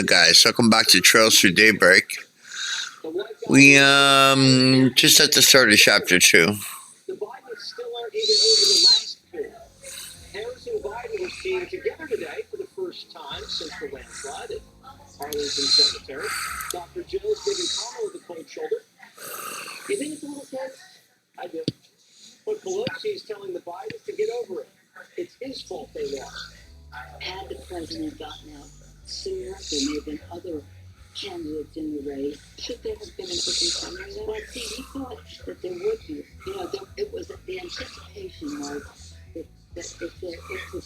guys, welcome back to Trails Through Daybreak. We just at the start of chapter 2. The Bidens still aren't even over the last poll. Harris and Biden were seen together today for the first time since the landslide at Arlington Cemetery. Dr. Joe's giving Kamala the cold shoulder. You think it's a little tense? I do. But Pelosi is telling the Bidens to get over it. It's his fault they lost. Had the president gotten out sooner, there may have been other candidates in the race. Should there have been an open primary? Well, see, he thought that there would be. It was the anticipation was that if the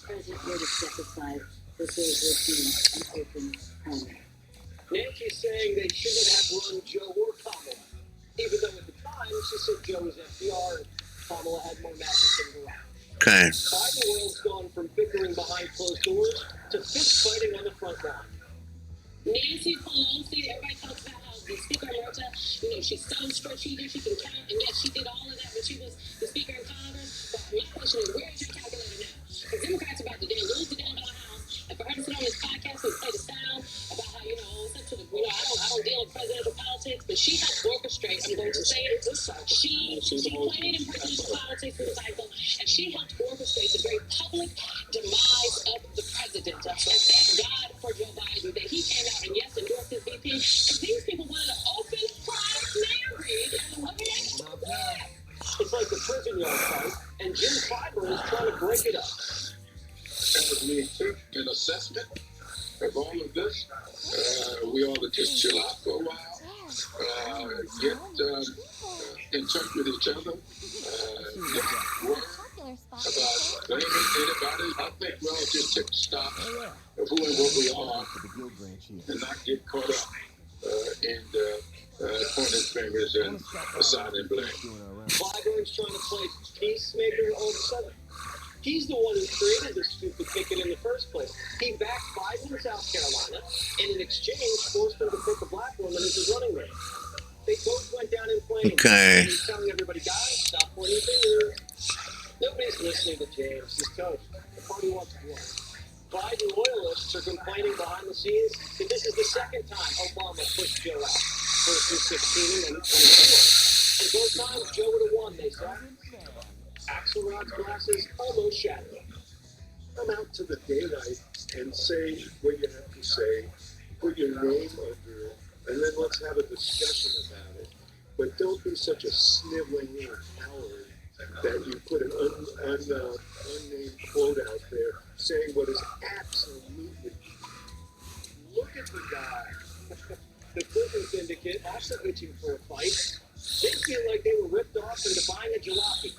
president were to step aside, that there would be an open primary. Nancy's saying they shouldn't have run Joe or Kamala, even though at the time she said Joe was FDR and Kamala had more magic than around. Okay. Biden world's gone from bickering behind closed doors to fist fighting on the front line. Nancy Pelosi, everybody talks about how the Speaker America, she's so strategic, she can count, and yes, she did all of that when she was the Speaker of Congress. But my question is, where is your calculator now? Because Democrats are about to lose the damn House. And for her to sit on this podcast and play the sound about how, I don't deal in presidential politics, but she helped orchestrate, I'm going to say it, she played in presidential politics for the cycle, and she helped orchestrate the very public demise of the president. And thank God for Joe Biden that he came out and endorsed his VP, because these people wanted an open primary, and what did they do? It's like the prison yard fight, and Jim Clyburn is trying to break it up. As we took an assessment of all of this, we ought to just chill out for a while, get in touch with each other, get word about blaming anybody. I think we ought to just take stock of who and what we are and not get caught up in pointing fingers and assigning blame. Clyburn's trying to play peacemaker all of a sudden. He's the one who created the stupid ticket in the first place. He backed Biden in South Carolina, and in exchange, forced him to pick a black woman as his running mate. They both went down in flames. Okay. He's telling everybody, guys, stop pointing fingers. Nobody's listening to James. He's toast. The party wants to win. Biden loyalists are complaining behind the scenes that this is the second time Obama pushed Joe out. First in 16 and then 24. And both times, Joe would have won, they said. Axelrod's glasses almost shattered. Come out to the daylight and say what you have to say, put your name under it, and then let's have a discussion about it. But don't be such a sniveling little coward that you put an unnamed quote out there saying what is absolutely. Look at the guy. The Clinton syndicate also itching for a fight. They feel like they were ripped off into buying a jalopy.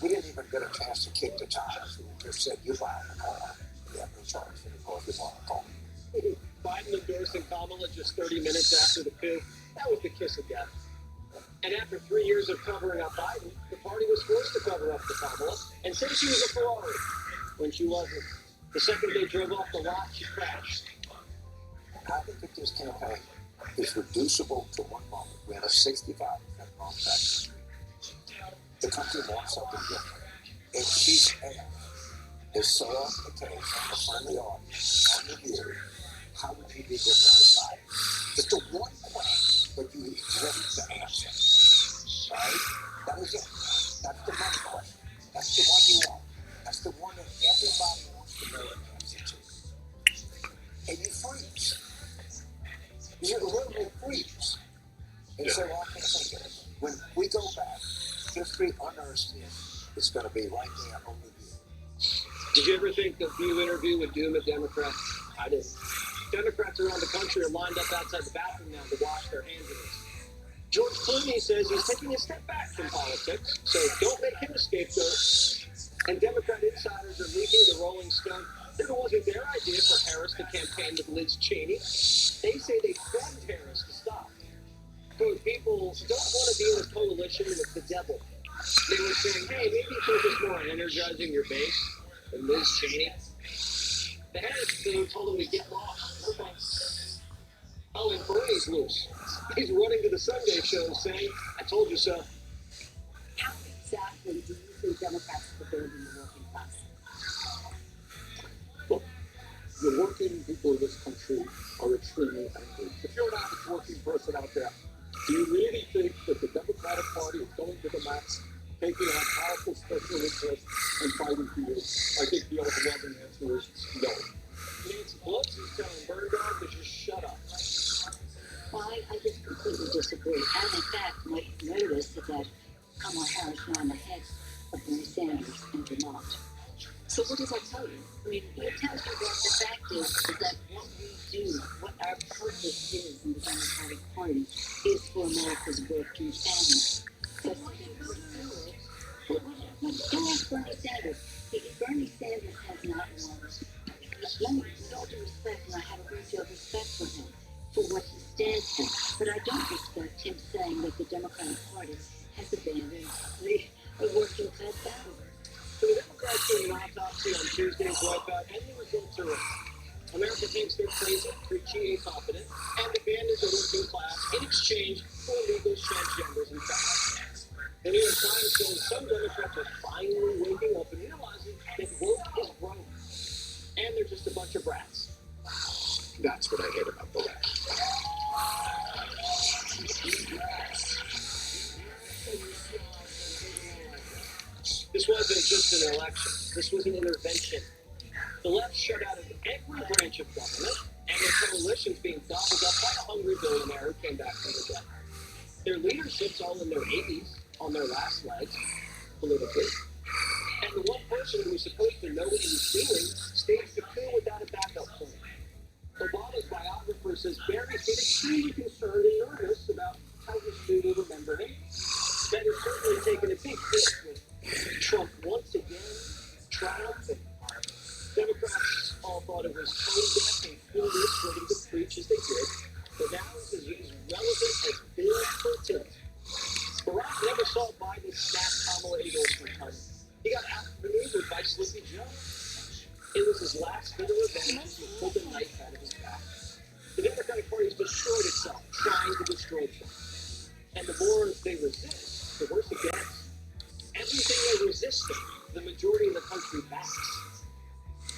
We didn't even get a chance to kick the tires. We just said, you're buying the car. We have no choice anymore. We want the car. Biden endorsing Kamala just 30 minutes after the coup. That was the kiss of death. And after 3 years of covering up Biden, the party was forced to cover up for Kamala and say she was a Ferrari when she wasn't. The second they drove off the lot, she crashed. I think that this campaign is reducible to one moment. We had a 65% wrong tax. The country wants something different. If she's asked, if so often the case on the friendly audience, on the view, how would you be different than Biden? Just the one question, but you exist to answer. Right? That is it. That's the money question. That's the one you want. That's the one that everybody wants to know an answer to. And you freeze. You literally freeze. And say, well, I can't think of it. When we go back, history unearths this. It's going to be right there on the view. Did you ever think the View interview would doom a Democrat? I didn't. Democrats around the country are lined up outside the bathroom now to wash their hands of this. George Clooney says he's taking a step back from politics, so don't make him a scapegoat. And Democrat insiders are leaking the Rolling Stone that it wasn't their idea for Harris to campaign with Liz Cheney. They say they threatened Harris to stop. Quote, people don't want to be in a coalition with the devil. They were saying, hey, maybe focus more on energizing your base than Liz Cheney. The Harris thing told him to get lost. Okay. Oh, and Bernie's loose. He's running to the Sunday show saying, I told you so. How exactly do you think Democrats have abandoned the working class? Look, The working people of this country are extremely angry. If you're an average working person out there, do you really think that the Democratic Party is going to the max, taking on powerful special interests and fighting for you? I think the overwhelming answer is no. Nancy Pelosi's telling Bergdorf to just shut up. Well, I just completely disagree. And in fact, might notice that Kamala Harris ran ahead of Bernie Sanders in Vermont. So what does that tell you? I mean, it tells you that the fact is that what we do, what our purpose is in the Democratic Party, is for America's working family. So if we can go through it, don't ask Bernie Sanders. Bernie Sanders has not won. Let me, with all due respect, and I have a great deal of respect for him, for what he stands for, but I don't respect him saying that the Democratic Party has abandoned the working class battle. So the Democrats doing an autopsy on Tuesday's wipeout, and the results are in. America thinks they're crazy, preachy, incompetent, and abandoned the working class in exchange for legal transgenders and facts. The New York Times says some Democrats are finally waking up and realizing that woke is wrong, and they're just a bunch of brats. That's what I hate about the left. This wasn't just an election. This was an intervention. The left shut out of every branch of government, and their coalition's being gobbled up by a hungry billionaire who came back from the dead. Their leadership's all in their 80s, on their last legs, politically. And the one person who was supposed to know what he was doing staged a coup without a backup plan. Obama's biographer says Barry's been extremely concerned and nervous about how his student will remember him. That has certainly taken a big hit with Trump once again triumphing. Democrats all thought it was tone deaf and foolish for them to preach as they did, but now it's as relevant as Bill Clinton. Barack never saw Biden snap Kamala endorsement coming. He got outmaneuvered by Sleepy Joe. It was his last bit of revenge as he pulled the knife out of his back. The Democratic Party has destroyed itself, trying to destroy Trump. And the more they resist, the worse it gets. Everything they're resisting, the majority of the country backs.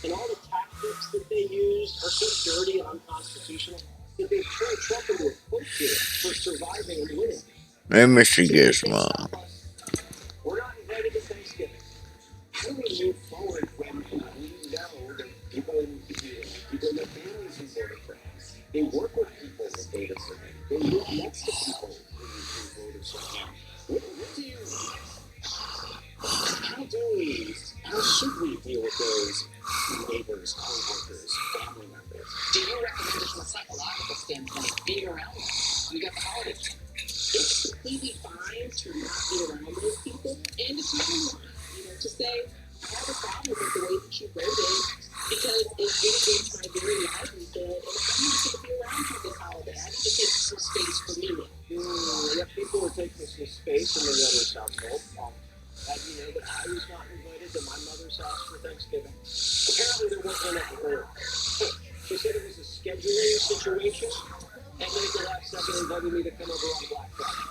And all the tactics that they use are so dirty and unconstitutional that they've turned Trump into a quote for surviving and winning. Hey, Mr. So they can't Gizmo. stop us. We're not invited to Thanksgiving. How do we move forward when we know that people in their families who voted for him, they work with people who voted for him, they live next to people who voted for him? What do you, how should we deal with those neighbors, co-workers, family members? Do you recommend it from a psychological standpoint, being around them? You got the holidays. It's completely fine to not be around those people and to tell them, to say, I have a problem with the way that you voted because it went against my very livelihood and I'm not going to be around for this holiday. I need to take some space for me. Yeah, people are taking some space in the other's household. That I was not invited to my mother's house for Thanksgiving. Apparently there wasn't enough for her. She said it was a scheduling situation, and then at the last second invited me to come over on Black Friday.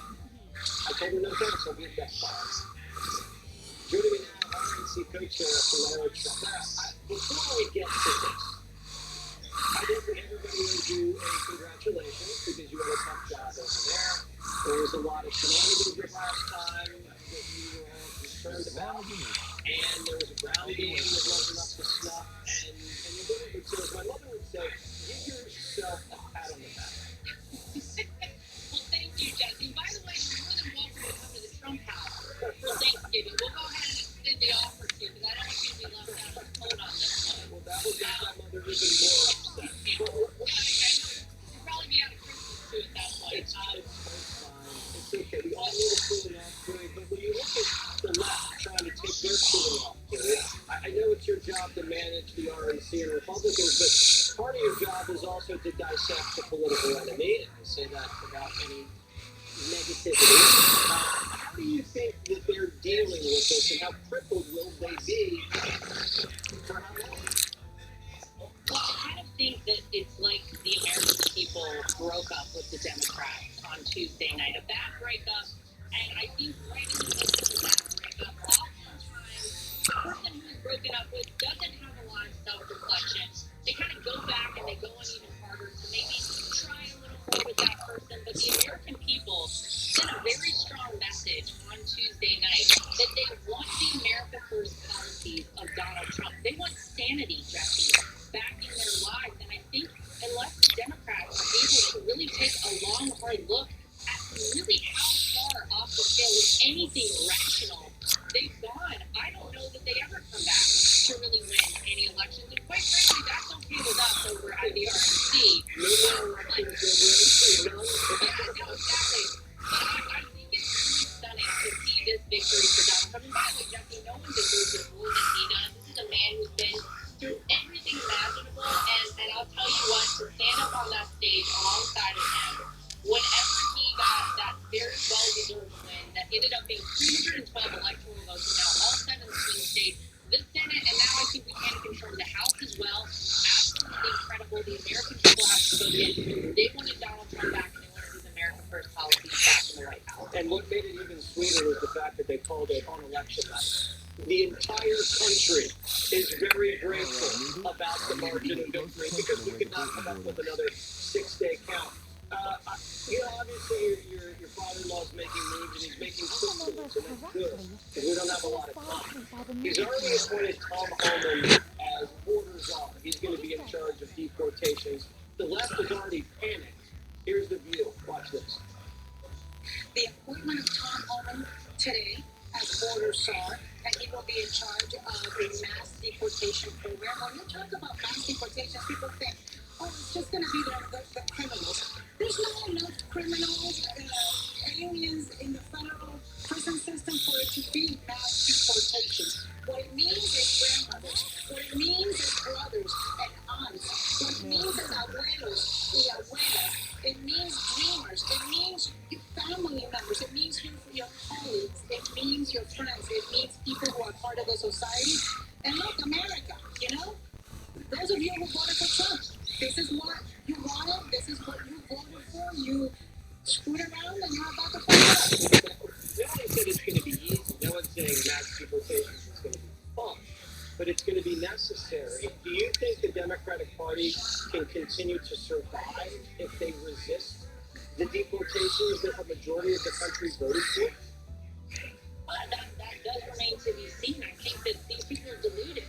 I told her no thanks, I'll be at Best Buy. Joining me now, RNC co-chair for Larry Trump. Before we get to this, I think that everybody owes you a congratulations because you had a tough job over there. There was a lot of shenanigans the last time that you were all concerned about, and there was a ground game that wasn't up to snuff, and you did a good job. My mother would say, give yourself a pat on the back. Well, thank you, Jesse. By the way, you're more than welcome to come to the Trump house for Thanksgiving. We'll go ahead and extend the offer to you because I don't want you to be left out of the cold on this one. Well, that would make my mother even more upset. Yeah, I know. You'll probably be out of Christmas too at that point. It's fine. It's okay. We all need a cooling off period. But when you look at the left trying to take their cooling off period, I know it's your job to manage the RNC and Republicans, but part of your job is also to dissect the political enemy, and I say that without any negativity. How do you think that they're dealing with this, and how crippled will they be for how long? Well, I kind of think that it's like the American people broke up with the Democrats on Tuesday night, a bad breakup, and I think right in the midst of that breakup, oftentimes the person who's broken up with doesn't have a lot of self-reflection. They kind of go back and they go on even harder to maybe try a little more with that person. But the American people sent a very strong message on Tuesday night that they want the America First policies of Donald Trump. They want sanity, Jesse, back in their lives. And I think unless the Democrats are able to really take a long, hard look at really how far off the scale with anything rational they've gone, I don't know that they ever come back to really win any elections. And quite frankly, that's okay with us over at the RNC. No more elections, no. Yeah, no, exactly. But I think it's really stunning to see this victory for Donald Trump. And by the way, Jesse, no one deserves it more than he does. This is a man who's been through everything imaginable, and I'll tell you what, to stand up on that stage alongside of him, whenever he got that very well-deserved win that ended up being 312 electoral votes, and now all 7 swing states, the Senate, and now I think we can confirm the House as well. Absolutely incredible. The American people have spoken. They wanted Donald Trump back, and they wanted his America First policies back in the White House. And what made it even sweeter was the fact that they called it on election night. The entire country is very grateful about the margin of victory because we could not come up with another 6-day count. Obviously your father-in-law's making moves and he's making quick moves, and that's good because we don't have a lot of time. He's already appointed Tom Homan as border czar. He's going to be in charge of deportations. The left is already panicked. Here's the view. Watch this. The appointment of Tom Homan today as border czar, and he will be in charge of a mass deportation program. When you talk about mass deportations, people think, oh, it's just going to be the criminals. There's not enough criminals, aliens in the federal prison system for it to be mass deportations. What it means is grandmothers. What it means is brothers and aunts. What it means is abuelos y abuelas. It means dreamers. It means family members. It means your colleagues. It means your friends. It means people who are part of the society. And look, America, those of you who voted for Trump, this is what you wanted. This is what you voted for. You screwed around and you're about to find out. No one said it's going to be easy. No one's saying mass deportations is going to be fun. But it's going to be necessary. Do you think the Democratic Party can continue to survive if they resist the deportations that the majority of the country voted for? That does remain to be seen. I think that these people are deluded.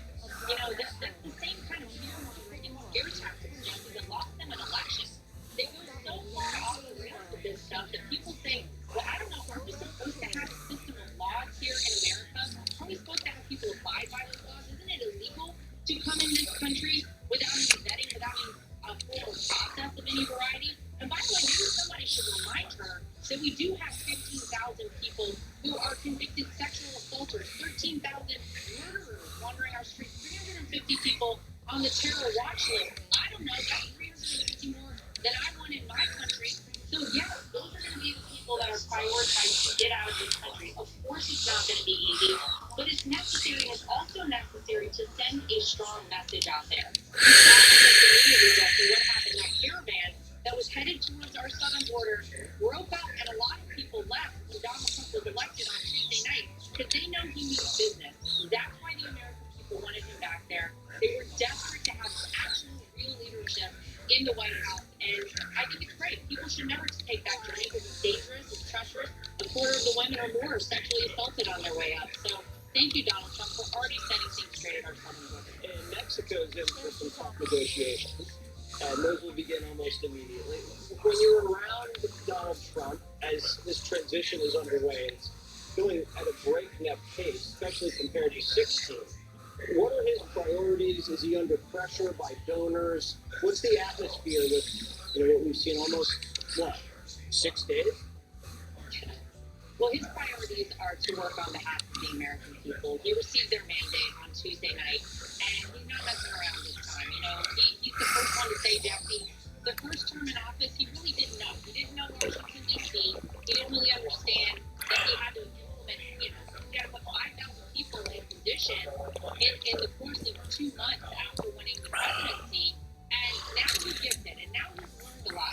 That's the same kind of fear-mongering and scare tactics, Jesse, that lost them an election. They go so far off the rails with this stuff that people think, well, I don't know, are we supposed to have a system of laws here in America? Are we supposed to have people abide by those laws? Isn't it illegal to come in this country without any vetting, without any formal process of any variety? And by the way, maybe somebody should remind her that we do have 15,000 people who are convicted sexual assaulters, 13,000 murderers wandering our streets, 350 people on the terror watch list. I don't know, that's 350 more than I want in my country. So yeah, those are going to be the people that are prioritized to get out of this country. Of course it's not going to be easy, but it's necessary, and it's also necessary to send a strong message out there. We saw on social media, Jesse, what happened. That caravan that was headed towards our southern border broke up, and a lot of people left when Donald Trump was elected on Tuesday night because they know he means business. That's why the American people wanted him back there. They were desperate to have actual real leadership in the White House, and I think it's great. People should never take that journey because it's dangerous, it's treacherous. A quarter of the women or more are sexually assaulted on their way up. So thank you, Donald Trump, for already setting things straight at our southern border. And Mexico's in for some tough negotiations. Those will begin almost immediately. When you're around Donald Trump, as this transition is underway, it's going at a breakneck pace, especially compared to 16. What are his priorities? Is he under pressure by donors? What's the atmosphere with what we've seen almost 6 days? Well, his priorities are to work on behalf of the American people. He received their mandate on Tuesday night, and he's not messing around this time. He's the first one to say, Jesse, the first term in office, he really didn't know. He didn't know Washington, D.C. He didn't really understand that he had to implement, he had to put 5,000 people in position in the course of 2 months after winning the presidency. And now he gets it, and now he's learned a lot.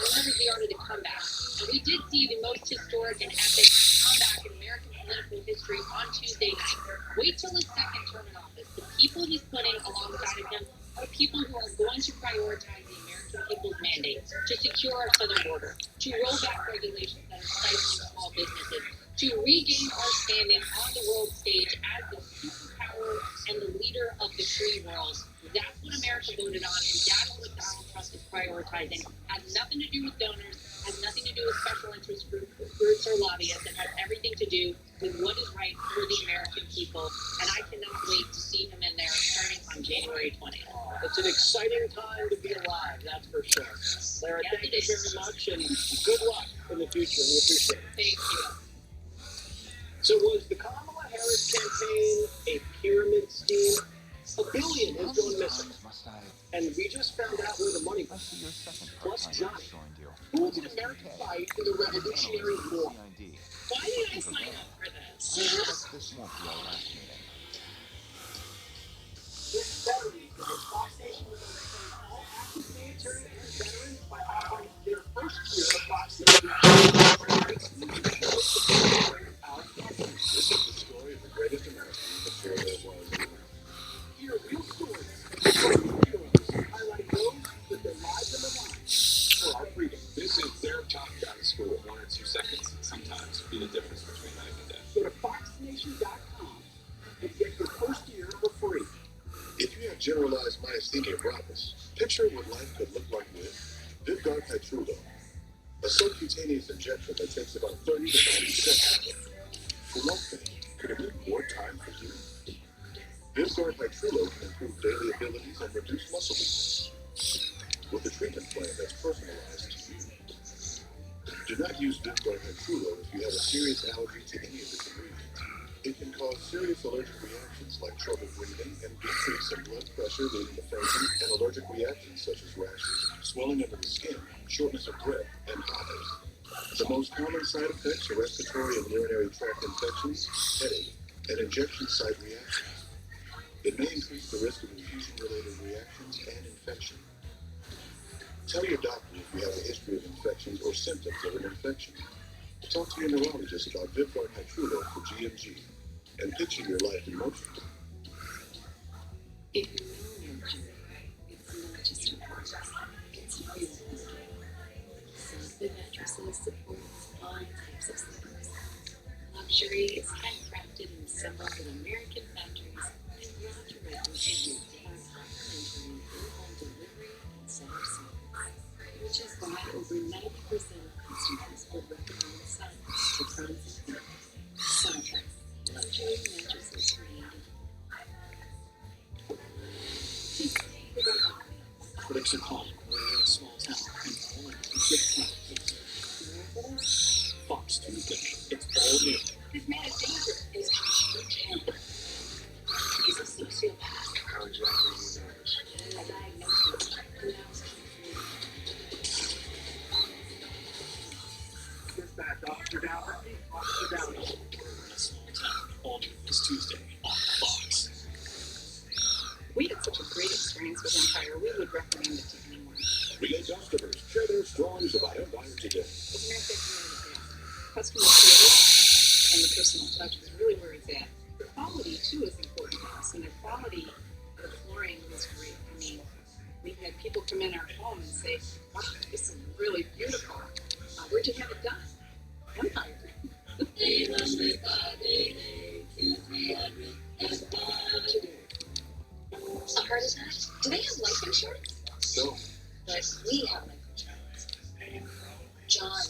Remember the art of the comeback. And we did see the most historic and epic comeback in American political history history on Tuesday night. Wait till his second term in office. The people he's putting alongside of him are people who are going to prioritize the American people's mandate to secure our southern border, to roll back regulations that are stifling small businesses, to regain our standing on the world stage as the superpower and the leader of the free world. That's what America voted on, and that's what Donald Trump is prioritizing. Has nothing to do with donors, has nothing to do with special interest groups or lobbyists. It has everything to do with what is right for the American people. And I cannot wait to see him in there starting on January 20th. It's an exciting time to be alive, that's for sure. Sarah, Yes, thank it you is. very much, and good luck in the future. We appreciate it. Thank you. So was the Kamala Harris campaign a pyramid scheme? $1 billion has gone missing. And we just found out where the money went. Plus Johnny, who did America fight in the Revolutionary War? Why did I sign up for this? This won't be our last meeting. This Saturday, Fox Nation was going to thank all active military and veterans by offering their first year of Fox Nation. This is the story of the greatest American before there was. Hear real stories from heroes, highlighting those with their lives on the line for our freedom. This is their top gun school. 1 or 2 seconds sometimes be the difference between life and death. Go to foxnation.com and get your first year for free. If you have generalized myasthenia gravis, picture what life could look like with Vyvgart Hytrulo, a subcutaneous injection that takes about 30 to 90 seconds. For one thing, could it be more time for you? Vyvgart Hytrulo can improve daily abilities and reduce muscle weakness with a treatment plan that's personalized to you. Do not use Vyvgart Hytrulo if you have a serious allergy to any of its ingredients. It can cause serious allergic reactions like trouble breathing and decrease in blood pressure leading to fainting and allergic reactions such as rashes, swelling under the skin, shortness of breath, and hives. The most common side effects are respiratory and urinary tract infections, headache, and injection site reactions. It may increase the risk of infusion-related reactions and infection. Tell your doctor if you have a history of infections or symptoms of an infection. Talk to your neurologist about Vyvgart Hytrulo for GMG and picture your life in motion. If you know luxury, it's not just a purchase, it's real luxury. Softbed mattresses supports all types of sleepers. Luxury is handcrafted and assembled in American factories and brought directly to you by complimentary in-home delivery and center service, which is why over 90% of customers would recommend Silence to friends and family. Softbed, luxury mattresses created. Critics are calling. We're in a small town, and all I can say Fox Tuesday. It's all new. This man is dangerous. Is Jim. He's a sociopath. How exactly do you know this? I diagnosed him when I was 23. Get back, Officer Downey. Officer Downey. We're in a small town. All new this Tuesday on Fox. We had such a great experience with Empire, we would recommend it to anyone. Real customers share their stories about Empire today. It's America's community. Customer service and the personal touch is really where it's at. The quality, too, is important to us, and the quality of the flooring was great. I mean, we've had people come in our home and say, wow, this is really beautiful. Where'd you have it done? Empire. A heart attack? Do they have life insurance? No, But we have life insurance. John.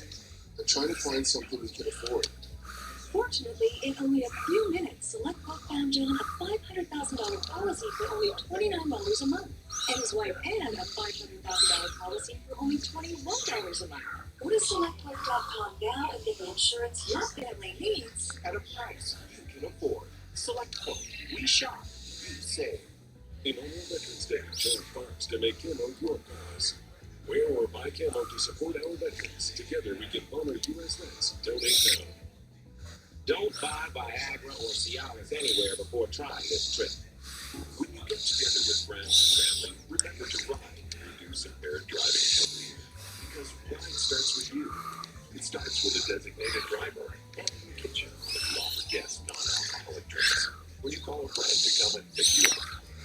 I'm trying to find something we can afford. Fortunately, in only a few minutes, SelectQuote found John a $500,000 policy for only $29 a month, and his wife Ann a $500,000 policy for only $21 a month. Go to SelectQuote.com now and get the insurance your family needs. At a price you can afford. SelectQuote. We shop. You save. In honor of Veterans Day, join Fox to make camo your cause. Wear or buy camo to support our veterans. Together we can honor U.S. vets. Donate now. Don't buy Viagra or Cialis anywhere before trying this trip. When you get together with friends and family, remember to ride and reduce impaired driving every year. Because ride starts with you. It starts with a designated driver and in the kitchen with just guess non-alcoholic drinks. When you call a friend to come and pick you up,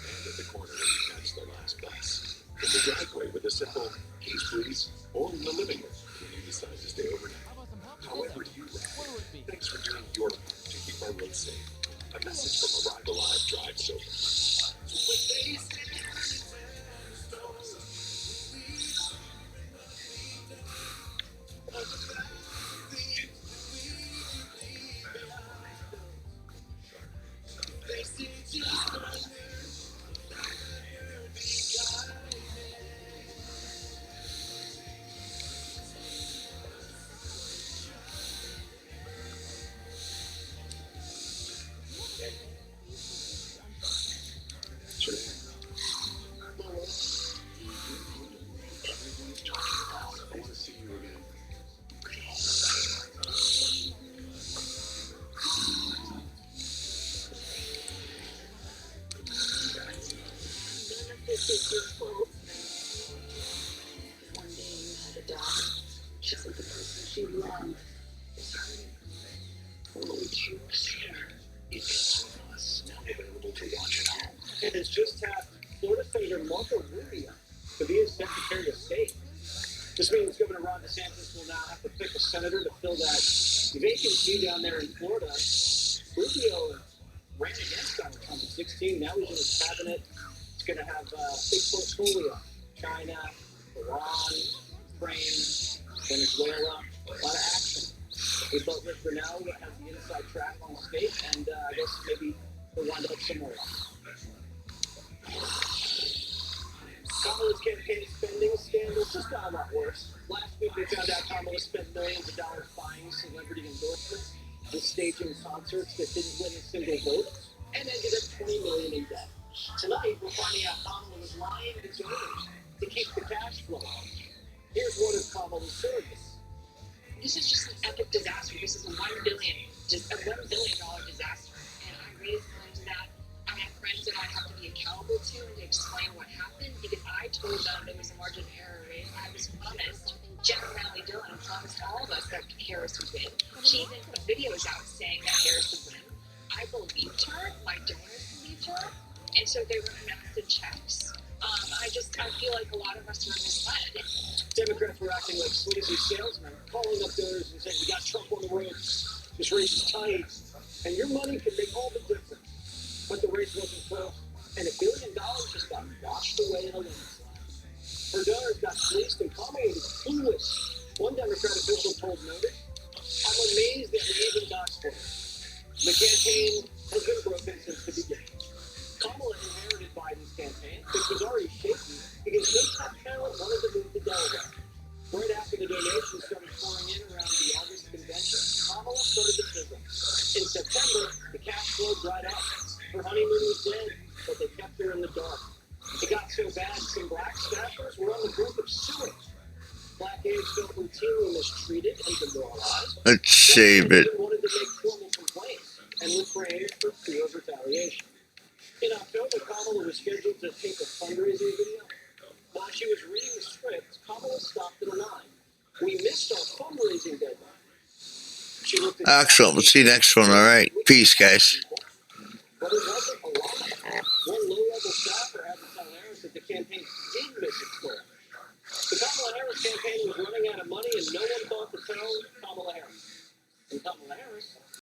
and at the corner when you catch the last bus, in the driveway with a simple "keys please," or in the living room when you decide to stay overnight. However you ride, thanks for doing your part to keep our roads safe. A message from Arrive Alive Drive Sober. I want to see you again. None of this is your fault. One day you had a daughter. She said the person she loved was hurting. Only she was here. It's us now available to watch at home. And has just tapped Florida Senator Marco Rubio to be his Secretary of State. This means Governor Ron DeSantis will now have to pick a senator to fill that vacancy down there in Florida. Rubio ran against Donald Trump in 2016. Now he's in his cabinet. It's going to have a big portfolio. China, Iran, Ukraine, Venezuela, a lot of action. We thought Rick Grinnell has the inside track on the state, and I guess maybe he'll wind up somewhere else. Kamala's campaign spending scandal just got a lot worse. Last week we found out Kamala spent millions of dollars buying celebrity endorsements and staging concerts that didn't win a single vote and ended up $20 million in debt. Tonight we're finding out Kamala was lying to donors to keep the cash flow. Here's one of Kamala's surrogates. This is just an epic disaster. This is a $1 billion disaster. And I raised funds that I have friends that I have to be accountable to and to explain what happened because I told them it was a margin of error rate. I was promised, Jen Bradley Dillon promised all of us that Harris would win. She even put videos out saying that Harris would win. I believed her, my donors believed her, and so they were massive checks. I feel like a lot of us were misled. Democrats were acting like sleazy salesmen, calling up donors and saying, "We got Trump on the ropes. This race is tight, and your money can make all the difference." But the race wasn't close, and $1 billion just got washed away in a landslide. Her donors got fleeced, and Kamala was clueless. One Democrat official told Notice, "I'm amazed that we even got for it. The campaign has been broken since the beginning." Kamala inherited Biden's campaign, which was already shaky because no top talent wanted to move to Delaware. Right after the donations started pouring in around the August convention, Kamala started the sizzle. In September, the cash flow dried up. Her honeymoon was dead, but they kept her in the dark. It got so bad, some black staffers were on the brink of suing. Black aides felt routinely mistreated and demoralized. Let's save it. Some wanted to make formal complaints and refrained for fear of retaliation. In October, Kamala was scheduled to tape a fundraising video. While she was reading the script, Kamala stopped at a line. "We missed our fundraising deadline." She looked at Excellent. We'll see you next one. All right. Peace, guys. but it wasn't